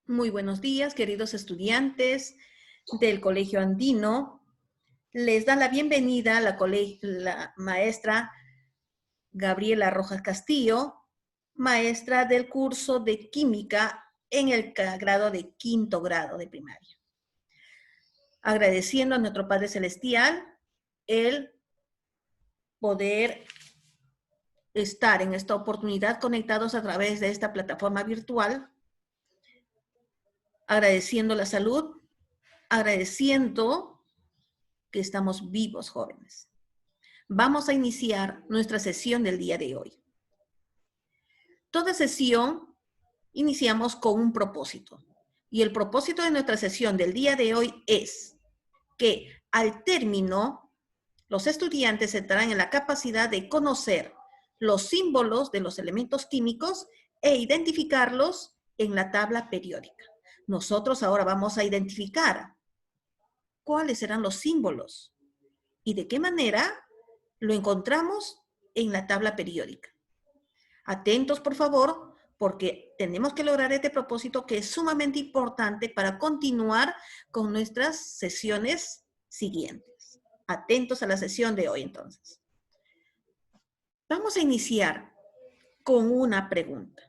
Muy buenos días, queridos estudiantes del Colegio Andino. Les da la bienvenida la maestra Gabriela Rojas Castillo, maestra del curso de Química en el grado de quinto grado de primaria. Agradeciendo a nuestro Padre Celestial el poder estar en esta oportunidad conectados a través de esta plataforma virtual, agradeciendo la salud, agradeciendo que estamos vivos, jóvenes. Vamos a iniciar nuestra sesión del día de hoy. Toda sesión iniciamos con un propósito. Y el propósito de nuestra sesión del día de hoy es que al término, los estudiantes estarán en la capacidad de conocer los símbolos de los elementos químicos e identificarlos en la tabla periódica. Nosotros ahora vamos a identificar cuáles serán los símbolos y de qué manera lo encontramos en la tabla periódica. Atentos, por favor, porque tenemos que lograr este propósito que es sumamente importante para continuar con nuestras sesiones siguientes. Atentos a la sesión de hoy, entonces. Vamos a iniciar con una pregunta.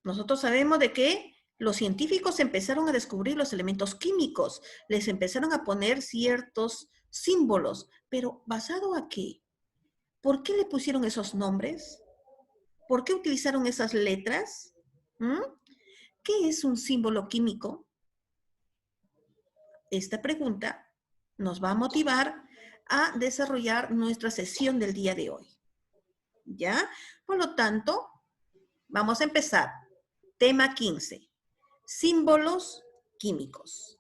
Nosotros sabemos de que los científicos empezaron a descubrir los elementos químicos, les empezaron a poner ciertos símbolos, pero ¿basado a qué? ¿Por qué le pusieron esos nombres? ¿Por qué utilizaron esas letras? ¿Qué es un símbolo químico? Esta pregunta nos va a motivar a desarrollar nuestra sesión del día de hoy. ¿Ya? Por lo tanto, vamos a empezar. Tema 15. Símbolos químicos.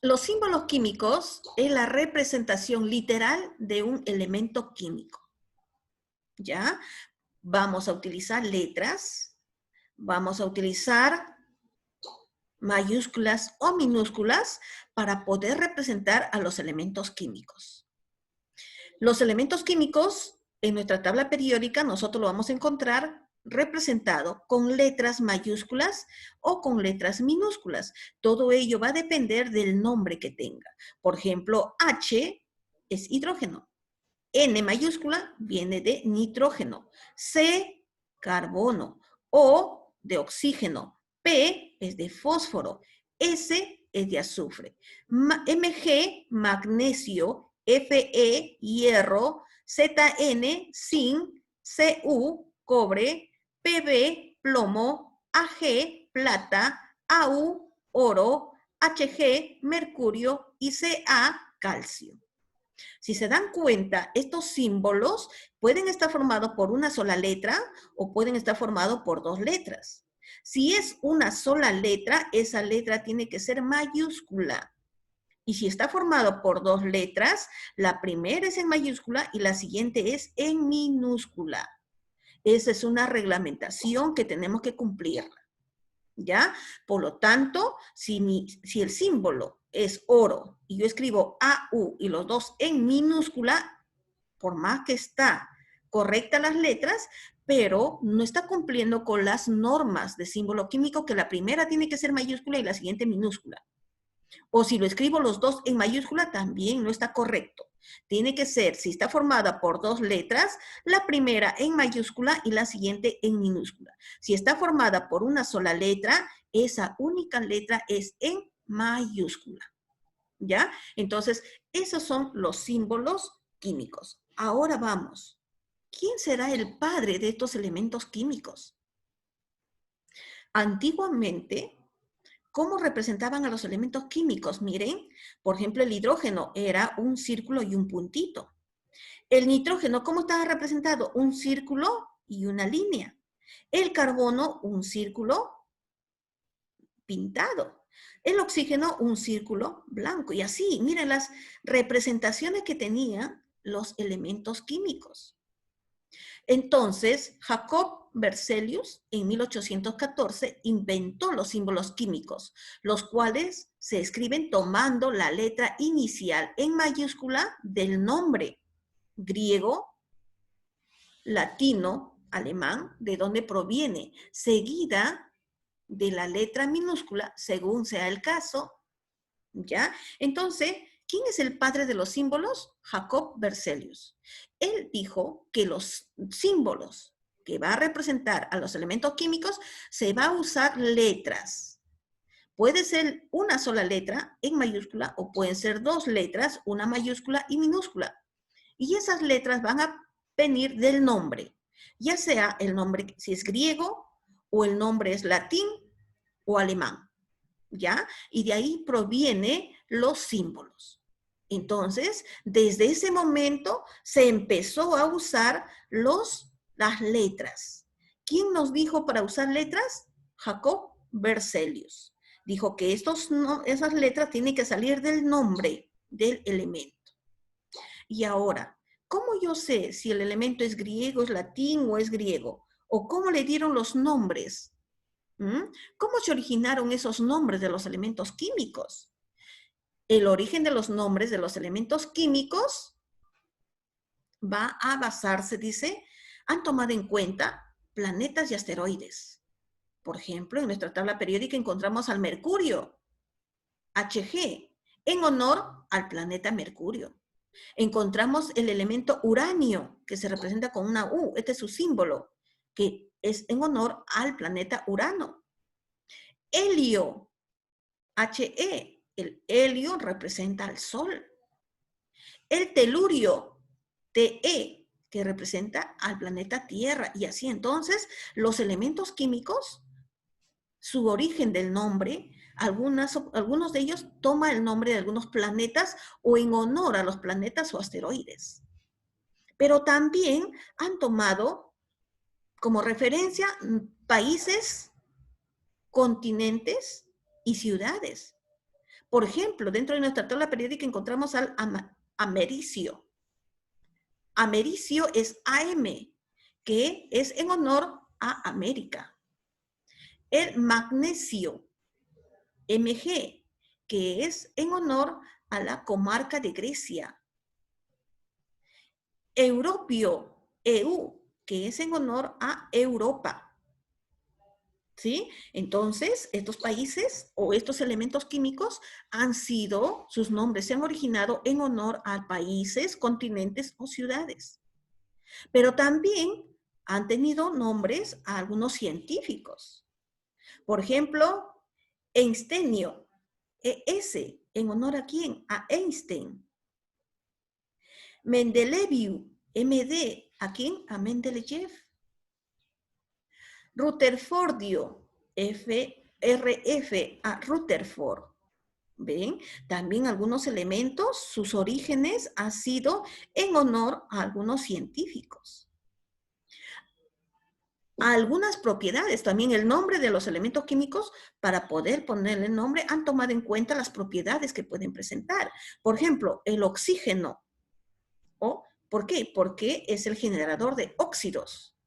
Los símbolos químicos es la representación literal de un elemento químico. ¿Ya? Vamos a utilizar letras, vamos a utilizar mayúsculas o minúsculas para poder representar a los elementos químicos. Los elementos químicos en nuestra tabla periódica nosotros lo vamos a encontrar representado con letras mayúsculas o con letras minúsculas. Todo ello va a depender del nombre que tenga. Por ejemplo, H es hidrógeno. N mayúscula viene de nitrógeno. C, carbono. O, de oxígeno. P es de fósforo. S es de azufre. Mg, magnesio. Fe, hierro. Zn, zinc. Cu, cobre. Pb, plomo. Ag, plata. Au, oro. Hg, mercurio. Y Ca, calcio. Si se dan cuenta, estos símbolos pueden estar formados por una sola letra o pueden estar formados por dos letras. Si es una sola letra, esa letra tiene que ser mayúscula. Y si está formado por dos letras, la primera es en mayúscula y la siguiente es en minúscula. Esa es una reglamentación que tenemos que cumplir. ¿Ya? Por lo tanto, si el símbolo es oro y yo escribo AU y los dos en minúscula, por más que está correcta las letras, pero no está cumpliendo con las normas de símbolo químico que la primera tiene que ser mayúscula y la siguiente minúscula. O si lo escribo los dos en mayúscula, también no está correcto. Tiene que ser, si está formada por dos letras, la primera en mayúscula y la siguiente en minúscula. Si está formada por una sola letra, esa única letra es en mayúscula. ¿Ya? Entonces, esos son los símbolos químicos. Ahora vamos. ¿Quién será el padre de estos elementos químicos? Antiguamente, ¿cómo representaban a los elementos químicos? Miren, por ejemplo, el hidrógeno era un círculo y un puntito. El nitrógeno, ¿cómo estaba representado? Un círculo y una línea. El carbono, un círculo pintado. El oxígeno, un círculo blanco. Y así, miren las representaciones que tenían los elementos químicos. Entonces, Jacob Berzelius, en 1814, inventó los símbolos químicos, los cuales se escriben tomando la letra inicial en mayúscula del nombre griego, latino, alemán, de donde proviene, seguida de la letra minúscula, según sea el caso, ¿ya? Entonces, ¿quién es el padre de los símbolos? Jacob Berzelius. Él dijo que los símbolos que va a representar a los elementos químicos se va a usar letras. Puede ser una sola letra en mayúscula o pueden ser dos letras, una mayúscula y minúscula. Y esas letras van a venir del nombre, ya sea el nombre si es griego o el nombre es latín o alemán, ¿ya? Y de ahí provienen los símbolos. Entonces, desde ese momento se empezó a usar las letras. ¿Quién nos dijo para usar letras? Jacob Berzelius. Dijo que esas letras tienen que salir del nombre del elemento. Y ahora, ¿cómo yo sé si el elemento es griego, es latín o es griego? ¿O cómo le dieron los nombres? ¿Cómo se originaron esos nombres de los elementos químicos? El origen de los nombres de los elementos químicos va a basarse, dice, han tomado en cuenta planetas y asteroides. Por ejemplo, en nuestra tabla periódica encontramos al Mercurio, Hg, en honor al planeta Mercurio. Encontramos el elemento uranio, que se representa con una U, este es su símbolo, que es en honor al planeta Urano. Helio, He, el helio representa al Sol. El telurio, Te, que representa al planeta Tierra. Y así entonces, los elementos químicos, su origen del nombre, algunos de ellos toman el nombre de algunos planetas o en honor a los planetas o asteroides. Pero también han tomado como referencia países, continentes y ciudades. Por ejemplo, dentro de nuestra tabla periódica encontramos al americio. Americio es AM, que es en honor a América. El magnesio, Mg, que es en honor a la comarca de Grecia. Europio, EU, que es en honor a Europa. ¿Sí? Entonces, estos países o estos elementos químicos sus nombres se han originado en honor a países, continentes o ciudades. Pero también han tenido nombres a algunos científicos. Por ejemplo, Einsteinio, ES, ¿en honor a quién? A Einstein. Mendeleev, MD, ¿a quién? A Mendeleev. Rutherfordio, RF, a Rutherford. ¿Ven? También algunos elementos, sus orígenes han sido en honor a algunos científicos. A algunas propiedades, también el nombre de los elementos químicos, para poder ponerle nombre, han tomado en cuenta las propiedades que pueden presentar. Por ejemplo, el oxígeno. ¿Por qué? Porque es el generador de óxidos.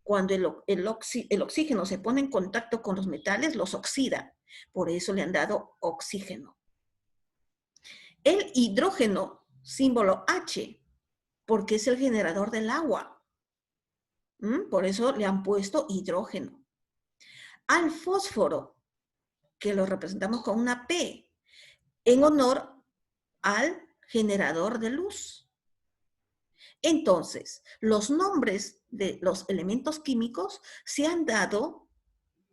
Cuando el oxígeno se pone en contacto con los metales, los oxida. Por eso le han dado oxígeno. El hidrógeno, símbolo H, porque es el generador del agua. Por eso le han puesto hidrógeno. Al fósforo, que lo representamos con una P, en honor al generador de luz. Entonces, los nombres de los elementos químicos se han dado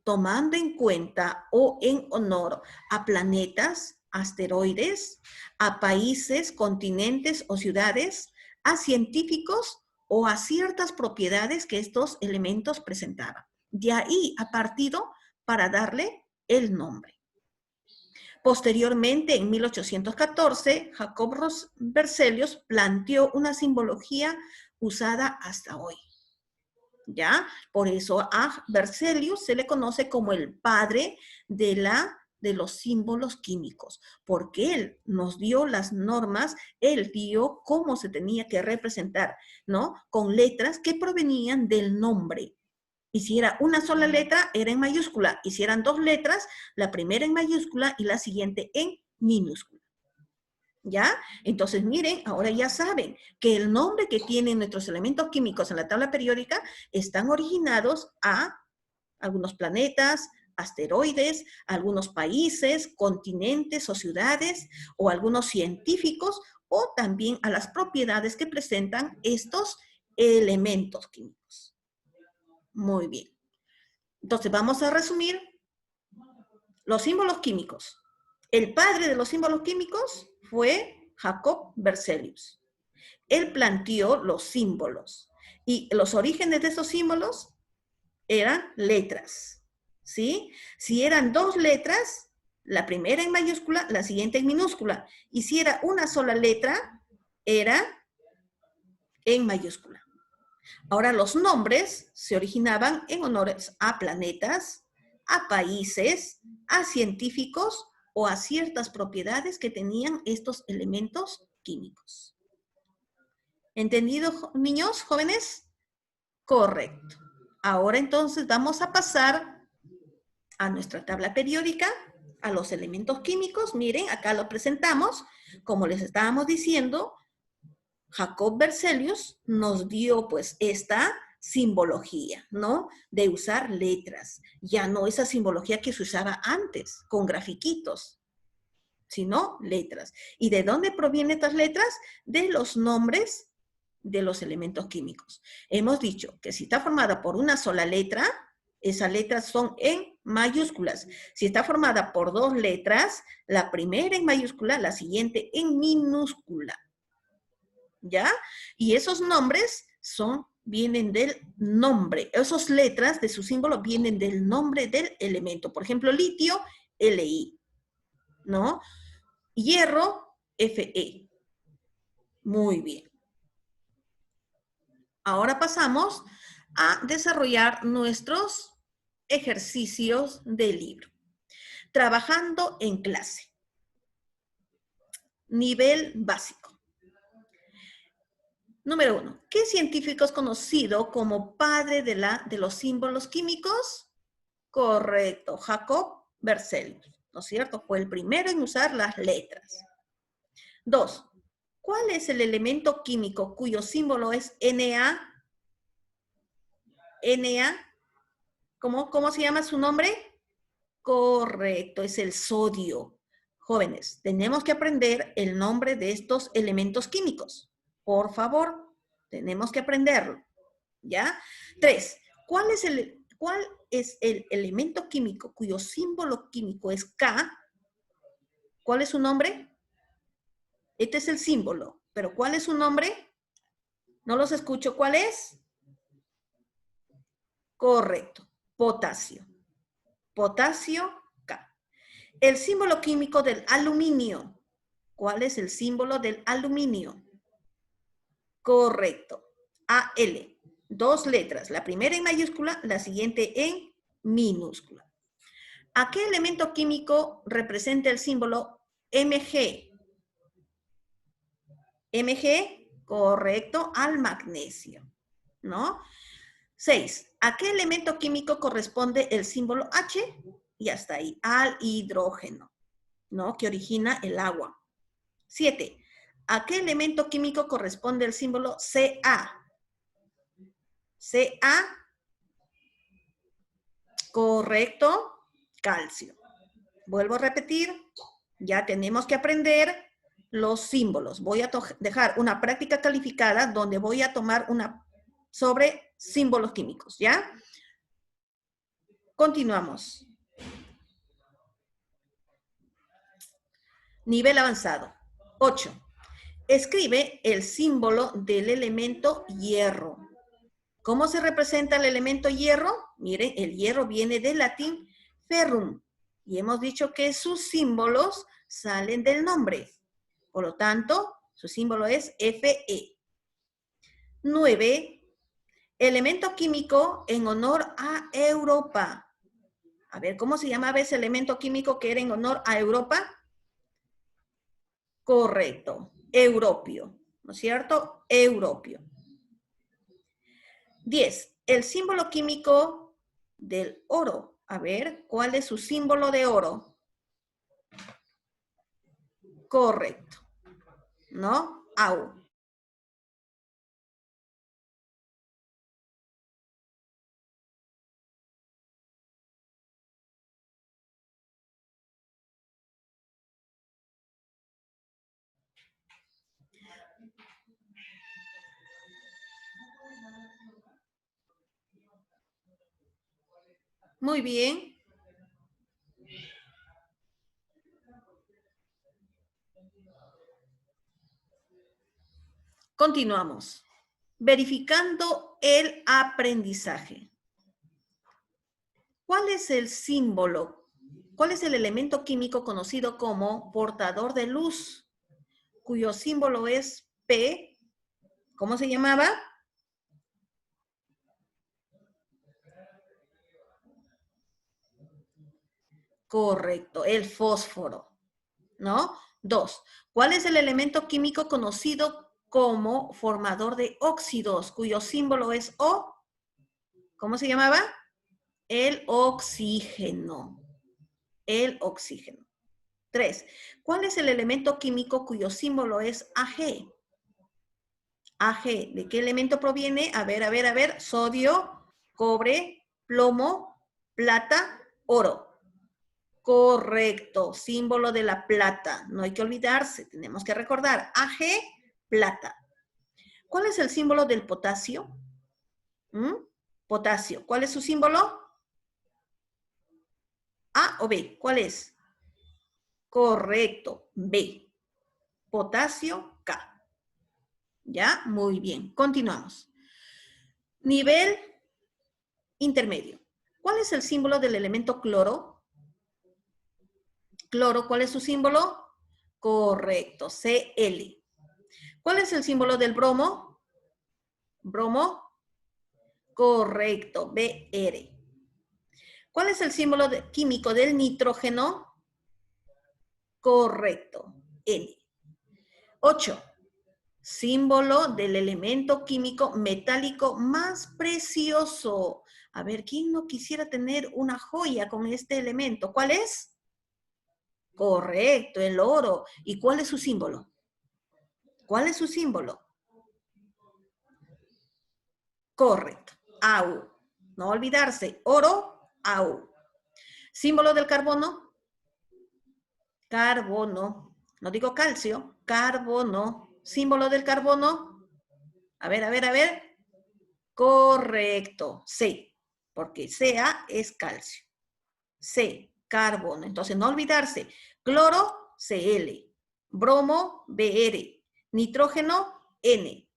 tomando en cuenta o en honor a planetas, asteroides, a países, continentes o ciudades, a científicos o a ciertas propiedades que estos elementos presentaban. De ahí ha partido para darle el nombre. Posteriormente, en 1814, Jacob Berzelius planteó una simbología usada hasta hoy. ¿Ya? Por eso a Berzelius se le conoce como el padre de los símbolos químicos, porque él nos dio las normas, él dio cómo se tenía que representar, ¿no? Con letras que provenían del nombre. Y si era una sola letra, era en mayúscula. Y si eran dos letras, la primera en mayúscula y la siguiente en minúscula. ¿Ya? Entonces, miren, ahora ya saben que el nombre que tienen nuestros elementos químicos en la tabla periódica están originados a algunos planetas, asteroides, algunos países, continentes o ciudades, o algunos científicos, o también a las propiedades que presentan estos elementos químicos. Muy bien. Entonces, vamos a resumir los símbolos químicos. El padre de los símbolos químicos fue Jacob Berzelius. Él planteó los símbolos y los orígenes de esos símbolos eran letras, ¿sí? Si eran dos letras, la primera en mayúscula, la siguiente en minúscula. Y si era una sola letra, era en mayúscula. Ahora, los nombres se originaban en honores a planetas, a países, a científicos o a ciertas propiedades que tenían estos elementos químicos. ¿Entendido, niños, jóvenes? Correcto. Ahora entonces vamos a pasar a nuestra tabla periódica, a los elementos químicos. Miren, acá lo presentamos. Como les estábamos diciendo, Jacob Berzelius nos dio pues esta simbología, ¿no? De usar letras. Ya no esa simbología que se usaba antes, con grafiquitos, sino letras. ¿Y de dónde provienen estas letras? De los nombres de los elementos químicos. Hemos dicho que si está formada por una sola letra, esas letras son en mayúsculas. Si está formada por dos letras, la primera en mayúscula, la siguiente en minúscula. ¿Ya? Y esos nombres vienen del nombre. Esas letras de su símbolo vienen del nombre del elemento. Por ejemplo, litio, Li, ¿no? Hierro, Fe. Muy bien. Ahora pasamos a desarrollar nuestros ejercicios del libro. Trabajando en clase. Nivel básico. Número 1. ¿Qué científico es conocido como padre de los símbolos químicos? Correcto, Jacob Berzelius, ¿no es cierto? Fue el primero en usar las letras. 2. ¿Cuál es el elemento químico cuyo símbolo es Na? Na, ¿cómo se llama su nombre? Correcto, es el sodio. Jóvenes, tenemos que aprender el nombre de estos elementos químicos. Por favor, tenemos que aprenderlo. ¿Ya? 3. ¿Cuál es el elemento químico cuyo símbolo químico es K? ¿Cuál es su nombre? Este es el símbolo, pero ¿cuál es su nombre? No los escucho. ¿Cuál es? Correcto, potasio. Potasio K. El símbolo químico del aluminio. ¿Cuál es el símbolo del aluminio? Correcto, Al. Dos letras, la primera en mayúscula, la siguiente en minúscula. ¿A qué elemento químico representa el símbolo Mg? Mg, correcto, al magnesio, ¿no? 6. ¿A qué elemento químico corresponde el símbolo H? Y hasta ahí, al hidrógeno, ¿no? Que origina el agua. 7. ¿A qué elemento químico corresponde el símbolo Ca? Ca, correcto, calcio. Vuelvo a repetir, ya tenemos que aprender los símbolos. Voy a dejar una práctica calificada donde voy a tomar una sobre símbolos químicos, ¿ya? Continuamos. Nivel avanzado. 8. Escribe el símbolo del elemento hierro. ¿Cómo se representa el elemento hierro? Miren, el hierro viene del latín ferrum. Y hemos dicho que sus símbolos salen del nombre. Por lo tanto, su símbolo es Fe. 9. Elemento químico en honor a Europa. A ver, ¿cómo se llamaba ese elemento químico que era en honor a Europa? Correcto, europio, ¿no es cierto? Europio. 10. El símbolo químico del oro. A ver, ¿cuál es su símbolo de oro? Correcto, ¿no? AU. Muy bien. Continuamos. Verificando el aprendizaje. ¿Cuál es el símbolo? ¿Cuál es el elemento químico conocido como portador de luz? Cuyo símbolo es P. ¿Cómo se llamaba? Correcto, el fósforo, ¿no? 2. ¿Cuál es el elemento químico conocido como formador de óxidos, cuyo símbolo es O? ¿Cómo se llamaba? El oxígeno. El oxígeno. 3. ¿Cuál es el elemento químico cuyo símbolo es Ag? Ag, ¿de qué elemento proviene? A ver. Sodio, cobre, plomo, plata, oro. Correcto, símbolo de la plata. No hay que olvidarse, tenemos que recordar. Ag, plata. ¿Cuál es el símbolo del potasio? Potasio. ¿Cuál es su símbolo? ¿A o B? ¿Cuál es? Correcto, B. Potasio, K. ¿Ya? Muy bien. Continuamos. Nivel intermedio. ¿Cuál es el símbolo del elemento cloro? Cloro, ¿cuál es su símbolo? Correcto, Cl. ¿Cuál es el símbolo del bromo? Bromo. Correcto, Br. ¿Cuál es el símbolo químico del nitrógeno? Correcto, N. 8. Símbolo del elemento químico metálico más precioso. A ver, ¿quién no quisiera tener una joya con este elemento? ¿Cuál es? Correcto, el oro. ¿Y cuál es su símbolo? ¿Cuál es su símbolo? Correcto, AU. No olvidarse, oro, AU. Símbolo del carbono, carbono. No digo calcio, carbono. Símbolo del carbono, a ver. Correcto, C, porque Ca es calcio. C, carbono. Entonces, no olvidarse, cloro, Cl, bromo, Br, nitrógeno, N,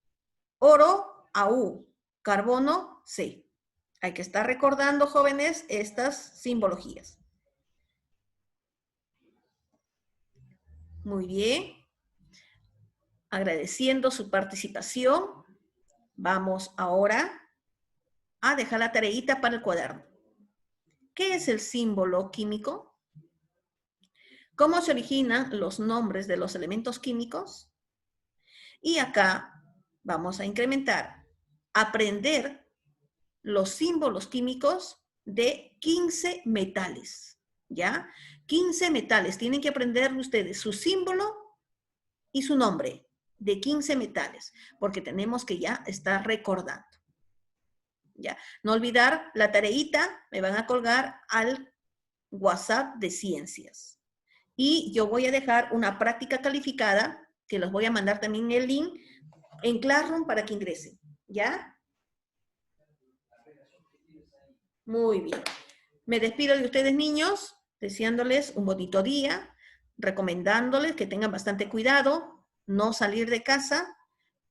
oro, Au, carbono, C. Hay que estar recordando, jóvenes, estas simbologías. Muy bien. Agradeciendo su participación, vamos ahora a dejar la tareita para el cuaderno. ¿Qué es el símbolo químico? ¿Cómo se originan los nombres de los elementos químicos? Y acá vamos a incrementar, aprender los símbolos químicos de 15 metales, ¿ya? 15 metales, tienen que aprender ustedes su símbolo y su nombre de 15 metales, porque tenemos que ya estar recordando. ¿Ya? No olvidar la tareita, me van a colgar al WhatsApp de ciencias. Y yo voy a dejar una práctica calificada, que los voy a mandar también el link en Classroom para que ingresen. ¿Ya? Muy bien. Me despido de ustedes, niños, deseándoles un bonito día, recomendándoles que tengan bastante cuidado, no salir de casa,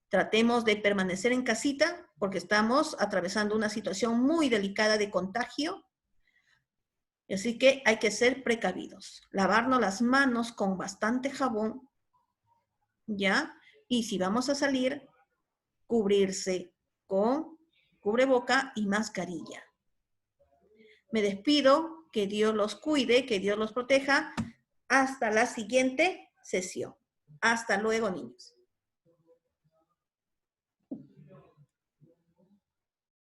tratemos de permanecer en casita porque estamos atravesando una situación muy delicada de contagio. Así que hay que ser precavidos. Lavarnos las manos con bastante jabón, ¿ya? Y si vamos a salir, cubrirse con cubreboca y mascarilla. Me despido, que Dios los cuide, que Dios los proteja. Hasta la siguiente sesión. Hasta luego, niños.